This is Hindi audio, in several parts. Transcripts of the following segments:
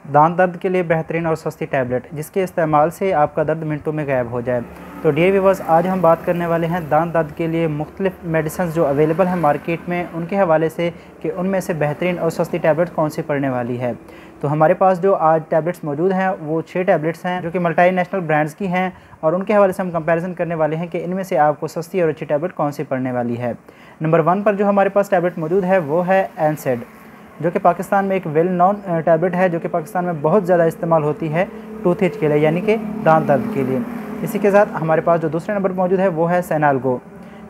दांत दर्द के लिए बेहतरीन और सस्ती टैबलेट जिसके इस्तेमाल से आपका दर्द मिनटों में गायब हो जाए। तो डियर व्यूअर्स, आज हम बात करने वाले हैं दांत दर्द के लिए मुख्तलिफ मेडिसिन जो अवेलेबल हैं मार्केट में, उनके हवाले से कि उनमें से बेहतरीन और सस्ती टैबलेट कौन सी पड़ने वाली है। तो हमारे पास जो आज टैबलेट्स मौजूद हैं वो 6 टैबलेट्स हैं जो कि मल्टीनेशनल ब्रांड्स की हैं, और उनके हवाले से हम कंपैरिजन करने वाले हैं कि इनमें से आपको सस्ती और अच्छी टैबलेट कौन सी पड़ने वाली है। नंबर 1 पर जो हमारे पास टैबलेट मौजूद है वो है एनसेड, जो कि पाकिस्तान में एक वेल नोन टैबलेट है, जो कि पाकिस्तान में बहुत ज़्यादा इस्तेमाल होती है टूथेज के लिए, यानी कि दांत दर्द के लिए। इसी के साथ हमारे पास जो दूसरे नंबर पर मौजूद है वो है सेनाल्गो।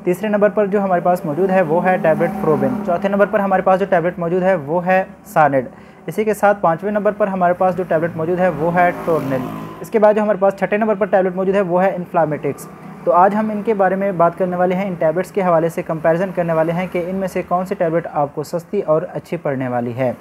तीसरे नंबर पर जो हमारे पास मौजूद है वो है टैबलेट फ्रोबिन। चौथे नंबर पर हमारे पास जो टैबलेट मौजूद है वो है सानेड। इसी के साथ 5वें नंबर पर हमारे पास जो टैबलेट मौजूद है वो है टोर्निल। इसके बाद जो हमारे पास 6ठे नंबर पर टैबलेट मौजूद है वो है इन्फ्लामेटिक्स। तो आज हम इनके बारे में बात करने वाले हैं, इन टैबलेट्स के हवाले से कंपैरिजन करने वाले हैं कि इनमें से कौन सी टैबलेट आपको सस्ती और अच्छी पड़ने वाली है।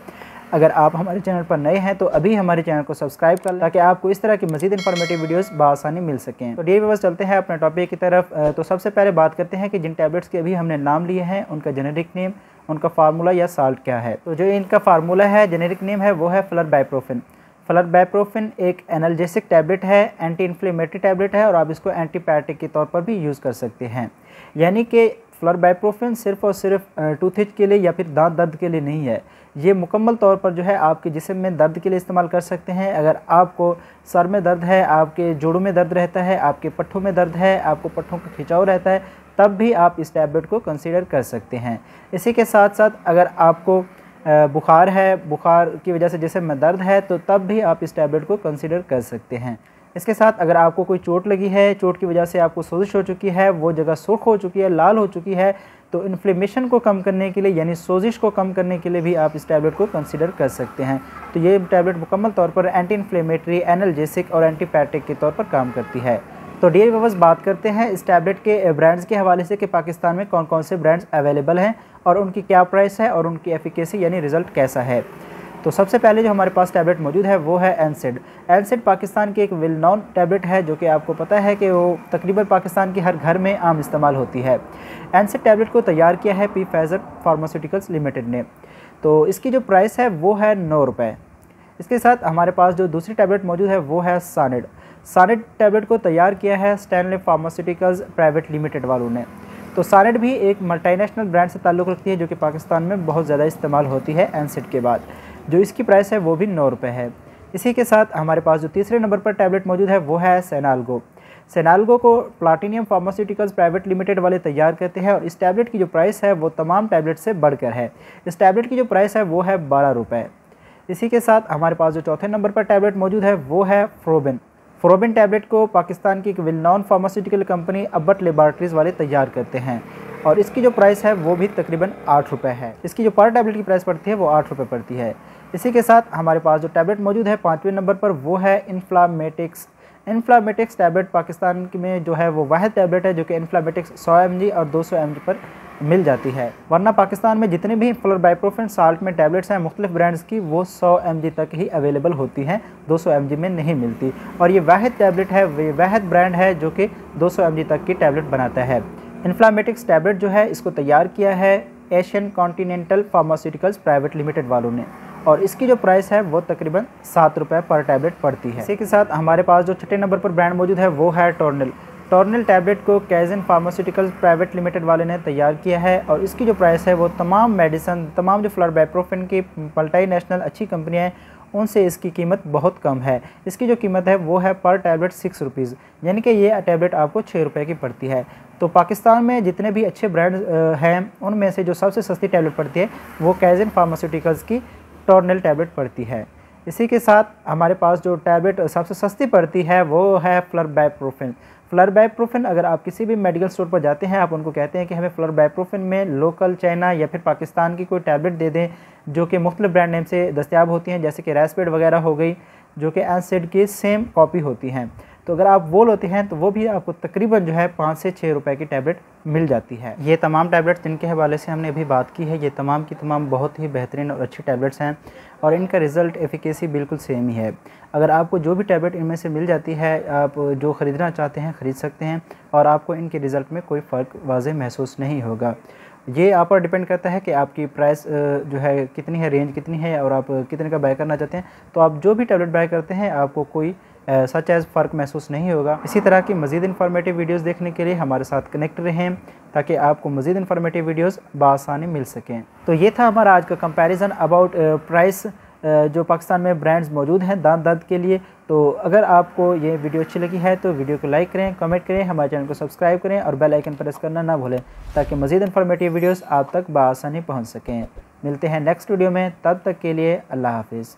अगर आप हमारे चैनल पर नए हैं तो अभी हमारे चैनल को सब्सक्राइब कर लें ताकि आपको इस तरह की मज़ीद इन्फॉर्मेटिव वीडियोस बआसानी मिल सकें। तो डियर व्यूअर्स, चलते हैं अपने टॉपिक की तरफ। तो सबसे पहले बात करते हैं कि जिन टैबलेट्स के अभी हमने नाम लिए हैं उनका जेनेरिक नेम, उनका फार्मूला या साल्ट क्या है। तो जो इनका फार्मूला है, जेनेरिक नेम है, वो है फ्लरबाइप्रोफिन। फ्लरबाइप्रोफिन एक एनाल्जेसिक टैबलेट है, एंटी इन्फ्लेमेटरी टैबलेट है, और आप इसको एंटीबायोटिक के तौर पर भी यूज़ कर सकते हैं। यानी कि फ्लरबाइप्रोफिन सिर्फ़ और सिर्फ टूथेज के लिए या फिर दांत दर्द के लिए नहीं है, ये मुकम्मल तौर पर जो है आपके जिस्म में दर्द के लिए इस्तेमाल कर सकते हैं। अगर आपको सर में दर्द है, आपके जोड़ों में दर्द रहता है, आपके पट्ठों में दर्द है, आपको पट्ठों का खिंचाव रहता है, तब भी आप इस टैबलेट को कंसीडर कर सकते हैं। इसी के साथ साथ अगर आपको बुखार है, बुखार की वजह से जिस्म में दर्द है, तो तब भी आप इस टैबलेट को कंसीडर कर सकते हैं। इसके साथ अगर आपको कोई चोट लगी है, चोट की वजह से आपको सोजिश हो चुकी है, वो जगह सुर्ख हो चुकी है, लाल हो चुकी है, तो इन्फ्लेमेशन को कम करने के लिए यानी सोजिश को कम करने के लिए भी आप इस टैबलेट को कंसीडर कर सकते हैं। तो ये टैबलेट मुकम्मल तौर पर एंटी इन्फ्लेमेटरी, एनाल्जेसिक और एंटीबायोटिक के तौर पर काम करती है। तो डियर व्यूअर्स, बात करते हैं इस टैबलेट के ब्रांड्स के हवाले से कि पाकिस्तान में कौन कौन से ब्रांड्स अवेलेबल हैं और उनकी क्या प्राइस है और उनकी एफिकेसी यानी रिज़ल्ट कैसा है। तो सबसे पहले जो हमारे पास टैबलेट मौजूद है वो है एनसेड। एनसेड पाकिस्तान की एक वेल नोन टैबलेट है, जो कि आपको पता है कि वो तकरीबन पाकिस्तान के हर घर में आम इस्तेमाल होती है। एनसेड टैबलेट को तैयार किया है पफाइजर फार्मास्यूटिकल्स लिमिटेड ने। तो इसकी जो प्राइस है वो है 9 रुपये। इसके साथ हमारे पास जो दूसरी टैबलेट मौजूद है वो है सानेड। सानेड टैबलेट को तैयार किया है स्टैनले फार्मास्यूटिकल्स प्राइवेट लिमिटेड वालों ने। तो सानेड भी एक मल्टीनेशनल ब्रांड से ताल्लुक़ रखती है, जो कि पाकिस्तान में बहुत ज़्यादा इस्तेमाल होती है एनसेड के बाद। जो इसकी प्राइस है वो भी 9 रुपये है। इसी के साथ हमारे पास जो तीसरे नंबर पर टैबलेट मौजूद है वो है सेनाल्गो। सेनाल्गो को प्लाटिनियम फार्मास्यूटिकल्स प्राइवेट लिमिटेड वाले तैयार करते हैं, और इस टैबलेट की जो प्राइस है वो तमाम टैबलेट से बढ़कर है। इस टैबलेट की जो प्राइस है वो है 12 रुपये। इसी के साथ हमारे पास जो चौथे नंबर पर टैबलेट मौजूद है वो है फ्रोबिन। फ्रोबिन टैबलेट को पाकिस्तान की एक well known pharmaceutical company Abbott laboratories वाले तैयार करते हैं, और इसकी जो प्राइस है वो भी तकरीबन 8 रुपये है। इसकी जो पर टैबलेट की प्राइस पड़ती है वो 8 रुपये पड़ती है। इसी के साथ हमारे पास जो टैबलेट मौजूद है 5वें नंबर पर वो है इन्फ्लामेटिक्स। इन्फ्लामेटिक्स टैबलेट पाकिस्तान में जो है वो वाहिद टैबलेट है जो कि इन्फ्लामेटिक्स 100 mg और 200 mg पर मिल जाती है। वरना पाकिस्तान में जितने भी फ्लोरबाइप्रोफिन साल्ट में टैबलेट्स हैं मुख्तलिफ ब्रांड्स की, वो 100 mg तक ही अवेलेबल होती हैं, 200 mg में नहीं मिलती। और ये वाहिद टैबलेट है, ये वाहिद ब्रांड है जो कि 200 mg तक की टैबलेट बनाता है। इन्फ्लामेटिक्स टैबलेट जो है इसको तैयार किया है Asian continental pharmaceuticals private limited वालों ने, और इसकी जो प्राइस है वो तकरीबन 7 रुपये पर टैबलेट पड़ती है। इसी के साथ हमारे पास जो 6ठे नंबर पर ब्रांड मौजूद है वो है टोर्निल। टोर्निल टैबलेट को कैजन फार्मास्यूटिकल्स प्राइवेट लिमिटेड वाले ने तैयार किया है, और इसकी जो प्राइस है वो तमाम मेडिसन, तमाम जो फ्लोरबाइप्रोफिन की मल्टीनेशनल अच्छी कंपनियाँ हैं उनसे इसकी कीमत बहुत कम है। इसकी जो कीमत है वो है पर टैबलेट 6 रुपीज़, यानी कि ये टैबलेट आपको 6 रुपये की पड़ती है। तो पाकिस्तान में जितने भी अच्छे ब्रांड हैं उनमें से जो सबसे सस्ती टैबलेट पड़ती है वो कैजन फार्मास्यूटिकल्स की टोर्निल टैबलेट पड़ती है। इसी के साथ हमारे पास जो टैबलेट सबसे सस्ती पड़ती है वो है फ्लरबाइप्रोफिन। फ्लरबाइप्रोफिन अगर आप किसी भी मेडिकल स्टोर पर जाते हैं, आप उनको कहते हैं कि हमें फ्लरबाइप्रोफिन में लोकल चाइना या फिर पाकिस्तान की कोई टैबलेट दे दें जो कि मुख्तलिफ ब्रांड नेम से दस्तियाब होती हैं, जैसे कि रैस्पेड वगैरह हो गई, जो कि एनसेड की सेम कॉपी होती हैं। तो अगर आप वो लेते हैं तो वो भी आपको तकरीबन जो है 5 से 6 रुपए की टैबलेट मिल जाती है। ये तमाम टैबलेट्स जिनके हवाले से हमने अभी बात की है, ये तमाम की तमाम बहुत ही बेहतरीन और अच्छी टैबलेट्स हैं, और इनका रिज़ल्ट एफिकेसी बिल्कुल सेम ही है। अगर आपको जो भी टैबलेट इनमें से मिल जाती है, आप जो ख़रीदना चाहते हैं ख़रीद सकते हैं, और आपको इनके रिज़ल्ट में कोई फ़र्क वाज़ेह महसूस नहीं होगा। ये आप पर डिपेंड करता है कि आपकी प्राइस जो है कितनी है, रेंज कितनी है और आप कितने का बाय करना चाहते हैं। तो आप जो भी टैबलेट बाय करते हैं आपको कोई सच एज़ फ़र्क महसूस नहीं होगा। इसी तरह की मज़ीद इन्फॉर्मेटिव वीडियोस देखने के लिए हमारे साथ कनेक्ट रहें ताकि आपको मज़ीद इन्फॉर्मेटिव वीडियोस बआसानी मिल सकें। तो ये था हमारा आज का कंपैरिजन अबाउट प्राइस जो पाकिस्तान में ब्रांड्स मौजूद हैं दांत दर्द के लिए। तो अगर आपको ये वीडियो अच्छी लगी है तो वीडियो को लाइक करें, कमेंट करें, हमारे चैनल को सब्सक्राइब करें और बेल आइकन प्रेस करना ना भूलें ताकि मज़ीद इन्फॉर्मेटिव वीडियोस आप तक बआसानी पहुँच सकें। मिलते हैं नेक्स्ट वीडियो में, तब तक के लिए अल्लाह हाफिज़।